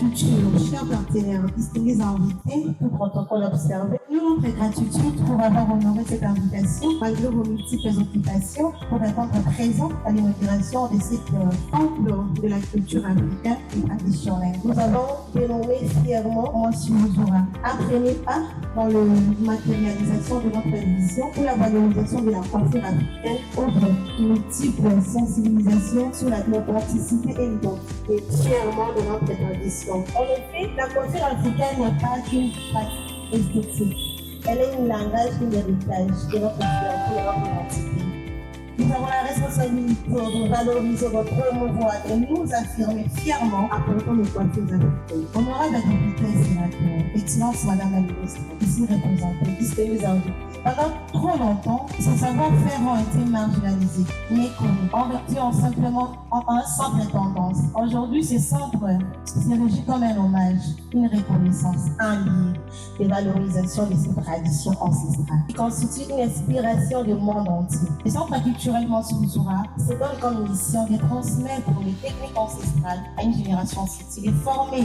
culture, chers partenaires, distingués invités, tout protocole observé, nous notre gratitude pour avoir honoré cette invitation malgré vos multiples occupations pour répondre présent à l'inauguration de cette temple de la culture africaine et traditionnelle. Nous avons dénommé fièrement Mwasu Muzura, un premier pas dans la matérialisation de notre vision pour la valorisation de la coiffure africaine, autre multiples sensibilisations sur l'authenticité et l'identité fièrement de notre tradition. En effet, la coiffure africaine n'est pas qu'une pratique esthétique. Elle est un langage et un héritage de notre fierté et de notre identité. Nous avons la responsabilité de valoriser, de promouvoir et nous affirmer fièrement à propos de coiffures africaines. Honorable la députée et sénateur, Excellence Madame la ministre, ici représentée, distingués invités. Pendant trop longtemps, ces savoir-faire ont été marginalisés, méconnus, convertis simplement en un simple tendance. Aujourd'hui, ces centres s'érigent comme un hommage, une reconnaissance, un lien de valorisation de ces traditions ancestrales qui constituent une inspiration du monde entier. Les centres culturels Mwasu Muzura se donnent comme mission de transmettre les techniques ancestrales à une génération future, de former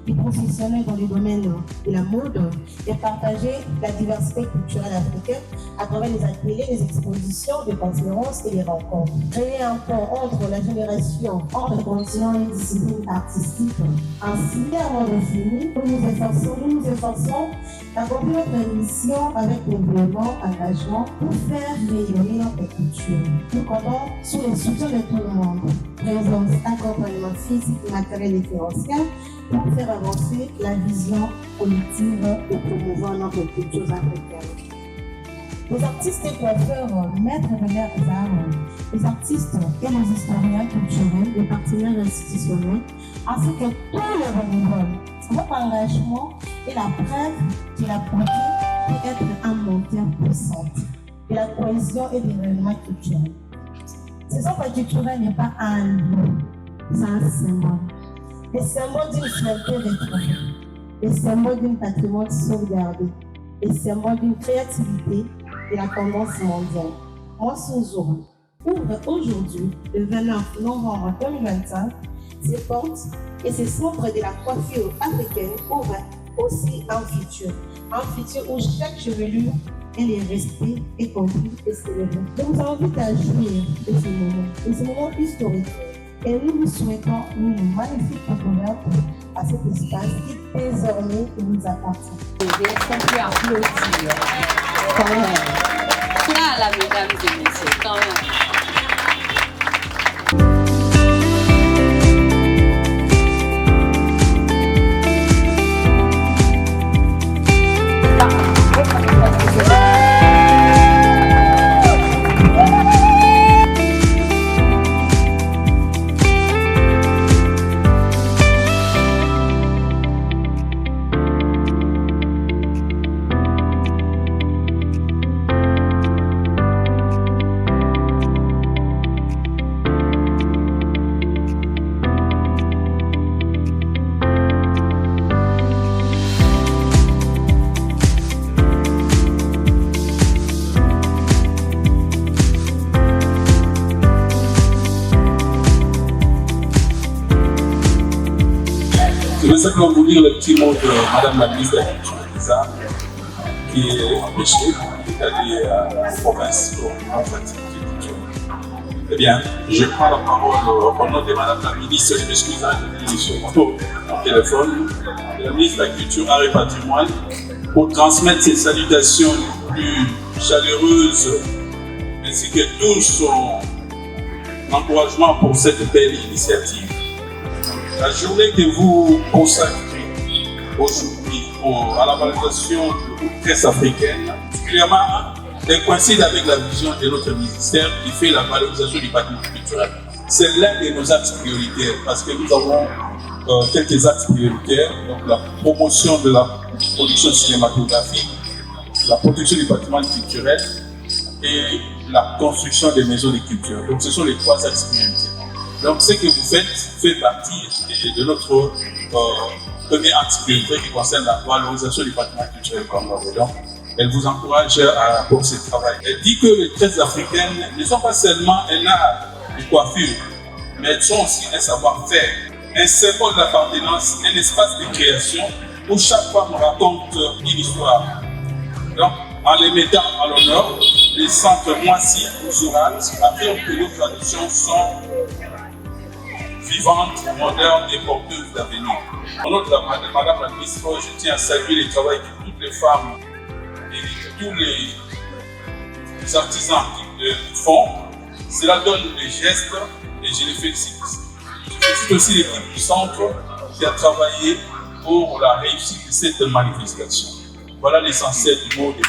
les professionnels dans le domaine de la mode et partager la diversité culturelle africaine à travers les ateliers, les expositions, les conférences et les rencontres. Créer un pont entre la génération, entre les continents et les disciplines artistiques. Ainsi, avant de finir, nous nous efforçons d'accomplir notre mission avec développement, engagement pour faire rayonner notre culture. Nous comptons sur le soutien de tout le monde. Présence, accompagnement physique, matériel et financier pour faire avancer la vision collective de promouvoir notre culture africaine. Les artistes et coiffeurs, maîtres de leurs arts, les artistes et les historiens culturels, les partenaires institutionnels, ainsi que tous les bénévoles. Votre engagement est la preuve que la politique peut être un moteur puissant de la cohésion et du rayonnement culturel. Ce centre culturel n'est pas un lieu, c'est un symbole. Les symboles d'une fierté retrouvée, les symboles d'un patrimoine sauvegardé, les symboles d'une créativité et la tendance mondiale. Mwasu Muzura ouvre aujourd'hui, le 29 novembre 2025, ses portes et ses centres de la coiffure africaine ouvrent aussi un futur où chaque chevelure et les respects est compris et célébré. Je vous invite à jouir de ce moment historique. Et nous vous souhaitons une magnifique découverte à cet espace qui désormais nous appartient. Est-ce qu'on peut applaudir quand même? Là, mesdames et messieurs, quand même. Je vais simplement vous lire le petit mot de Madame la ministre de la Culture et des Arts, qui est empêchée, qui est allée à la province pour une autre activité culturelle. Eh bien, je prends la parole au nom de Madame la ministre, je m'excuse, je suis sur mon téléphone, la ministre de la Culture, Art et Patrimoine, pour transmettre ses salutations les plus chaleureuses, ainsi que tout son encouragement pour cette belle initiative. La journée que vous consacrez aujourd'hui à la valorisation de la presse africaine, particulièrement, elle coïncide avec la vision de notre ministère qui fait la valorisation du patrimoine culturel. C'est l'un de nos axes prioritaires parce que nous avons quelques axes prioritaires, donc la promotion de la production cinématographique, la protection du patrimoine culturel et la construction des maisons de culture. Donc ce sont les trois axes prioritaires. Donc ce que vous faites fait partie de notre premier axe prioritaire qui concerne la valorisation du patrimoine culturel congolais. Donc elle vous encourage pour ce travail. Elle dit que les tresses africaines ne sont pas seulement un art de coiffure, mais elles sont aussi un savoir-faire un symbole d'appartenance, un espace de création où chaque femme raconte une histoire. Donc, en les mettant à l'honneur, les centres Moissy ou Zorat affirment que nos traditions sont vivantes, modernes et porteuses d'avenir. En notre Madame la ministre, je tiens à saluer le travail que toutes les femmes et tous les artisans qui font. Cela donne des gestes et je les félicite. Je félicite aussi l'équipe du centre qui a travaillé pour la réussite de cette manifestation. Voilà l'essentiel du mot de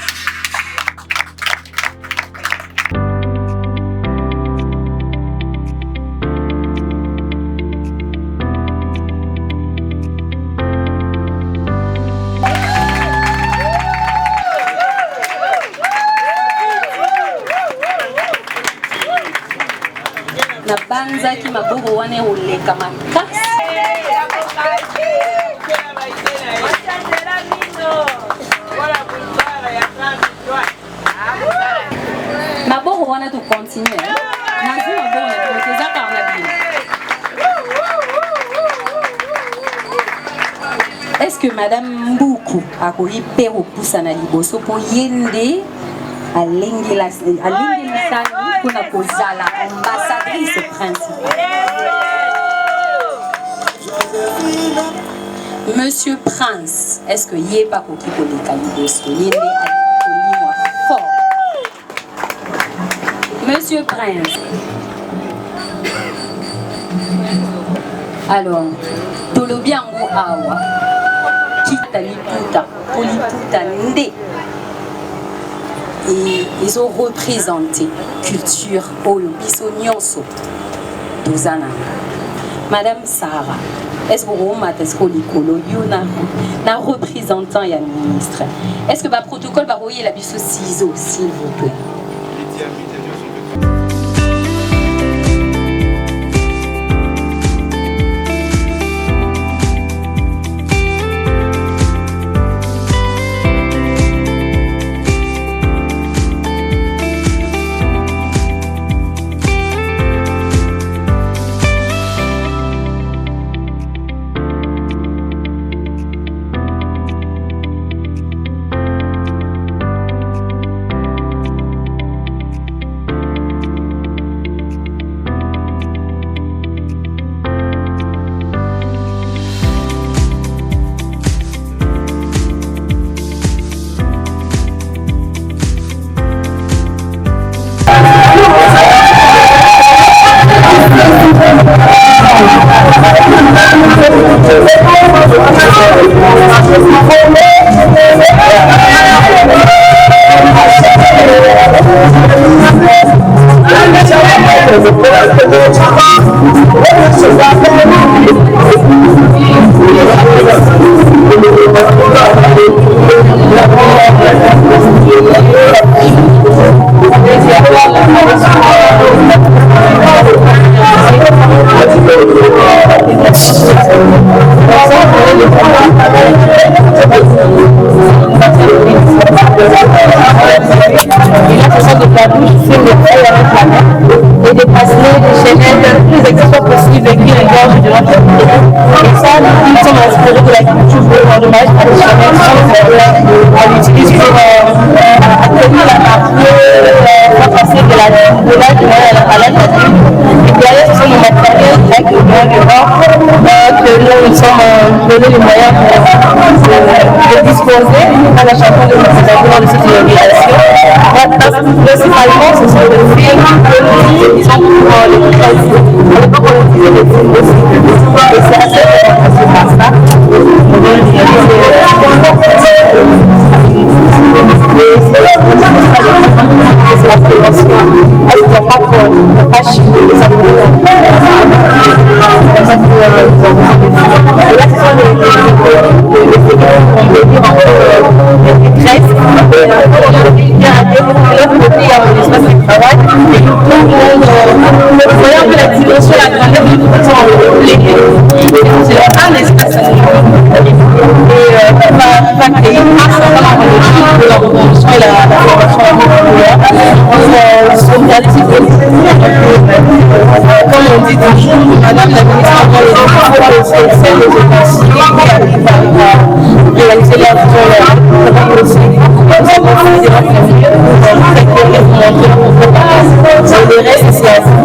na banza ki maboko wane oleka makasi maboko wana tu continue nazi maboko na proteza par la vie. Est-ce que Madame Mboukou a koyi pero pousa na liboso po yende alingi la pour la kozala ambassadrice principale. Monsieur Prince, est-ce que yé pas pour qui pour les calibos yende moi fort. Monsieur Prince. Alors, tolobiango awa kitaliputa poliputa nde. Et ils ont représenté culture oyo biso nyonso tozana. Madame Sarah, est-ce que vous avez un représentant et un ministre? Est-ce que le protocole va envoyer la biso ciseaux, s'il vous plaît? Et de passer des chaînes le plus extra possible et qui regorge de notre culture. Et ça, nous sommes inspirés de la culture de l'hommage traditionnel on l'utilise pour accueillir la mariée, faire passer de l'âge à l'âge adulte. Et derrière, ce sont nos matériels avec le moyen de voir que nous sommes donnés les moyens de disposer à la chacun de nos établissements de cette organisation. Principalement, ce sont des films qui sont pour les plus classiques. À l'époque, on utilisait des films aussi. Et c'est assez intéressant par ça. On va c'est la prévention. Est-ce qu'il n'y a pas de pas chier les amoureux? Et là, ce sont les on peut dire entre les tresses. Il y a un développement côté, il y a un espace de travail. Et tout le monde, vous voyez un peu la dimension, la grandeur du tout c'est un espace et qui va créer une marche dans la religion de la reconstruction et la formation de la culture. On se regarde si vous comme on dit toujours, Madame la ministre, c'est celle des états qui arrivent à réaliser leur vision possible. Nous avons fait des rencontres pour montrer le reste, c'est à vous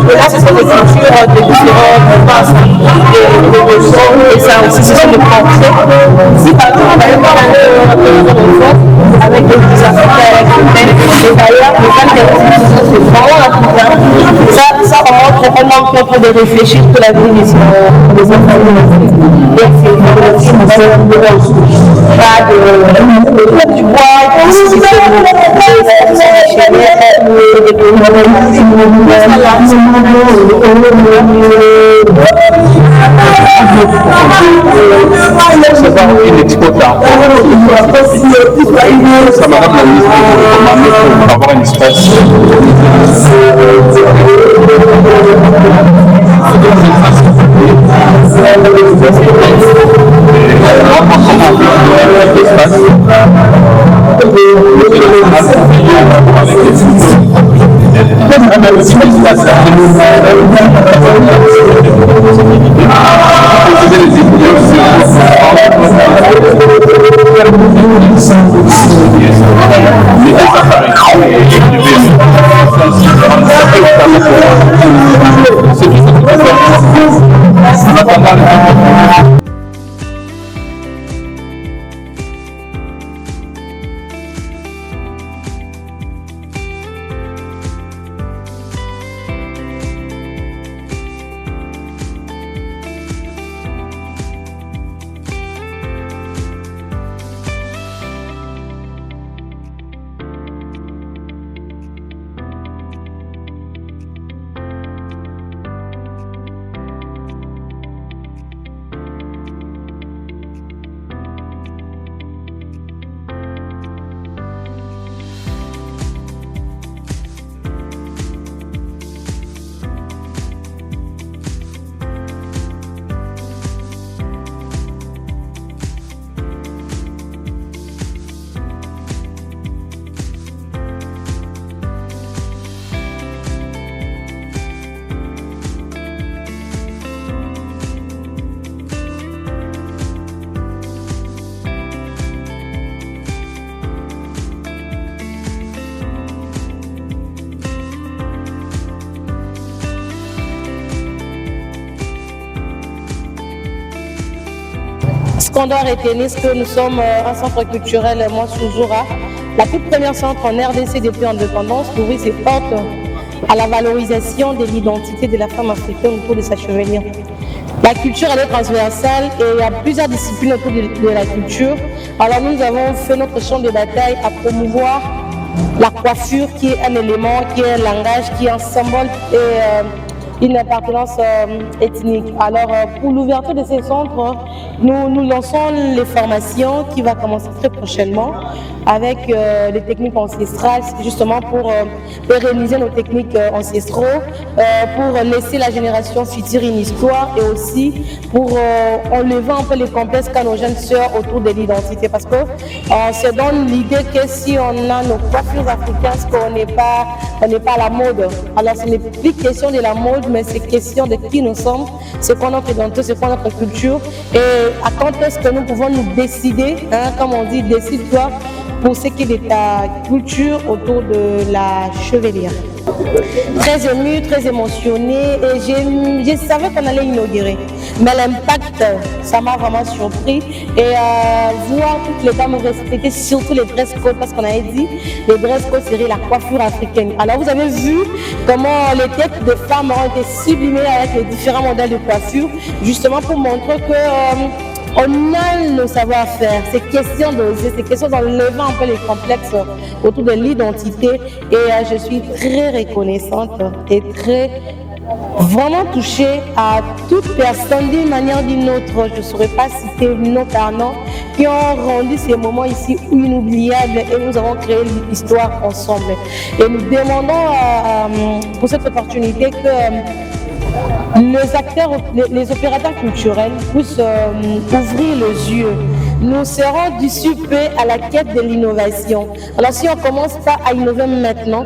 de là, ce sont des cultures de différentes bases et ça aussi, ce sont des concepts. Si par exemple, on va aller avec des petits africains, et d'ailleurs, c'est vraiment africain. Ça montre qu'on manque un peu de réfléchir pour la vie des enfants. Donc, c'est pas de du bois, c'est une expo d'art. Ça, madame la ministre, pour avoir un espace. Ce qu'on doit retenir, c'est que nous sommes un centre culturel, moi Souzoura, la toute première centre en RDC depuis l'indépendance pour ouvrir ses portes à la valorisation de l'identité de la femme africaine autour de sa chevelure. La culture, elle est transversale et il y a plusieurs disciplines autour de la culture. Alors nous avons fait notre champ de bataille à promouvoir la coiffure qui est un élément, qui est un langage, qui est un symbole et une appartenance ethnique. Alors pour l'ouverture de ces centres, nous lançons les formations qui vont commencer très prochainement avec les techniques ancestrales, justement pour pérenniser nos techniques ancestraux, pour laisser la génération future une histoire et aussi pour enlever un peu les complexes qu'a nos jeunes sœurs autour de l'identité. Parce que c'est dans l'idée que si on a nos coiffures africaines, qu'on n'est pas à la mode. Alors ce n'est plus question de la mode, mais c'est question de qui nous sommes, c'est quoi notre identité, c'est quoi notre culture et à quand est-ce que nous pouvons nous décider, comme on dit, décide-toi pour ce qui est de ta culture autour de la chevelure. Très émue, très émotionnée et je savais qu'on allait inaugurer. Mais l'impact, ça m'a vraiment surpris et voir toutes les dames respecter, surtout les dress codes, parce qu'on avait dit les dress codes serait la coiffure africaine. Alors vous avez vu comment les têtes de femmes ont été sublimées avec les différents modèles de coiffure, justement pour montrer que on a le savoir-faire, c'est question d'oser, c'est question d'enlever un peu les complexes autour de l'identité et je suis très reconnaissante et très vraiment touchée à toute personne d'une manière ou d'une autre, je ne saurais pas citer nos parents qui ont rendu ces moments ici inoubliables et nous avons créé l'histoire ensemble. Et nous demandons pour cette opportunité que les acteurs, les opérateurs culturels puissent ouvrir les yeux. Nous serons du super à la quête de l'innovation. Alors si on ne commence pas à innover maintenant,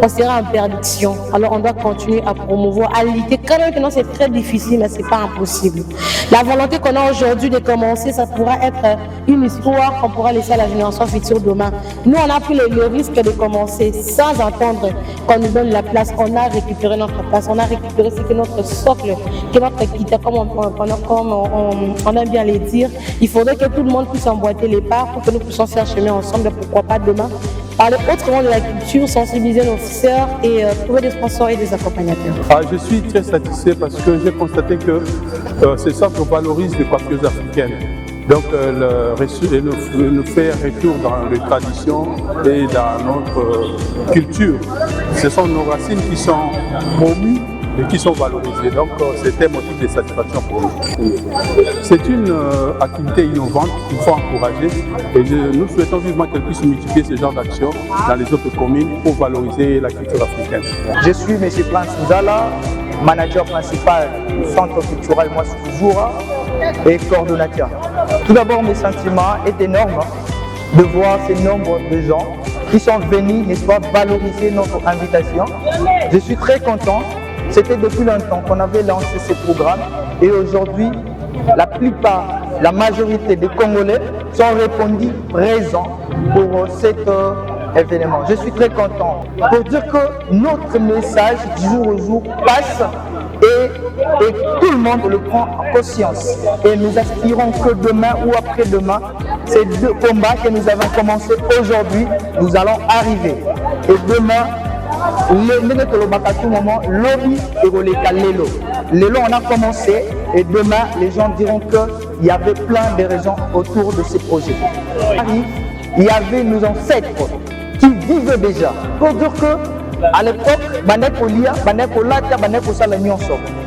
considéré en perdition. Alors on doit continuer à promouvoir, à lutter. Quand même que non, c'est très difficile, mais c'est pas impossible. La volonté qu'on a aujourd'hui de commencer, ça pourra être une histoire qu'on pourra laisser à la génération future demain. Nous, on a pris le risque de commencer sans attendre qu'on nous donne la place. On a récupéré notre place, on a récupéré ce que notre socle, que notre quitte, comme on aime bien les dire. Il faudrait que tout le monde puisse emboîter les pas pour que nous puissions faire chemin ensemble, pourquoi pas demain. Parler autrement de la culture, sensibiliser nos sœurs et trouver des sponsors et des accompagnateurs. Je suis très satisfait parce que j'ai constaté que c'est ça qu'on valorise les coiffures africaines. Donc le faire retour dans les traditions et dans notre culture. Ce sont nos racines qui sont promues et qui sont valorisées. Donc c'est un motif de satisfaction pour nous. C'est une activité innovante qu'il faut encourager et nous souhaitons vivement qu'elle puisse multiplier ce genre d'actions dans les autres communes pour valoriser la culture africaine. Je suis M. Prince Nzala, manager principal du Centre culturel Moi Toujours et coordonnateur. Tout d'abord, mes sentiments est énorme de voir ce nombre de gens qui sont venus, n'est-ce pas, valoriser notre invitation. Je suis très content. C'était depuis longtemps qu'on avait lancé ce programme et aujourd'hui, la plupart, la majorité des Congolais sont répondus présents pour cet événement. Je suis très content pour dire que notre message du jour au jour passe et tout le monde le prend en conscience. Et nous aspirons que demain ou après-demain, ces deux combats que nous avons commencés aujourd'hui, nous allons arriver. Et demain, lobby et on a commencé et demain les gens diront qu'il y avait plein de raisons autour de ces projets. Il y avait nos ancêtres qui vivaient déjà pour dire que à l'époque,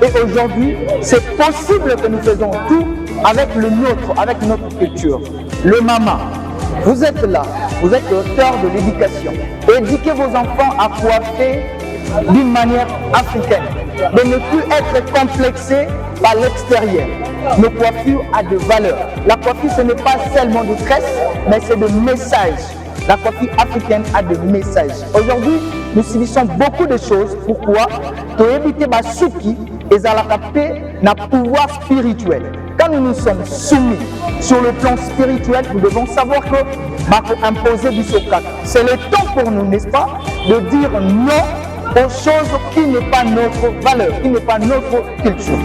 et aujourd'hui, c'est possible que nous faisons tout avec le nôtre, avec notre culture. Le mama, vous êtes là, vous êtes le cœur de l'éducation. Éduquez vos enfants à coiffer d'une manière africaine, de ne plus être complexés par l'extérieur. Nos coiffures ont de valeur. La coiffure, ce n'est pas seulement de tresse, mais c'est de messages. La coiffure africaine a des messages. Aujourd'hui, nous subissons beaucoup de choses. Pourquoi? Pour éviter Basuki et Zalakapé n'a pouvoir spirituel. Quand nous nous sommes soumis sur le plan spirituel, nous devons savoir que imposer du socat. C'est le temps pour nous, n'est-ce pas, de dire non aux choses qui n'est pas notre valeur, qui n'est pas notre culture.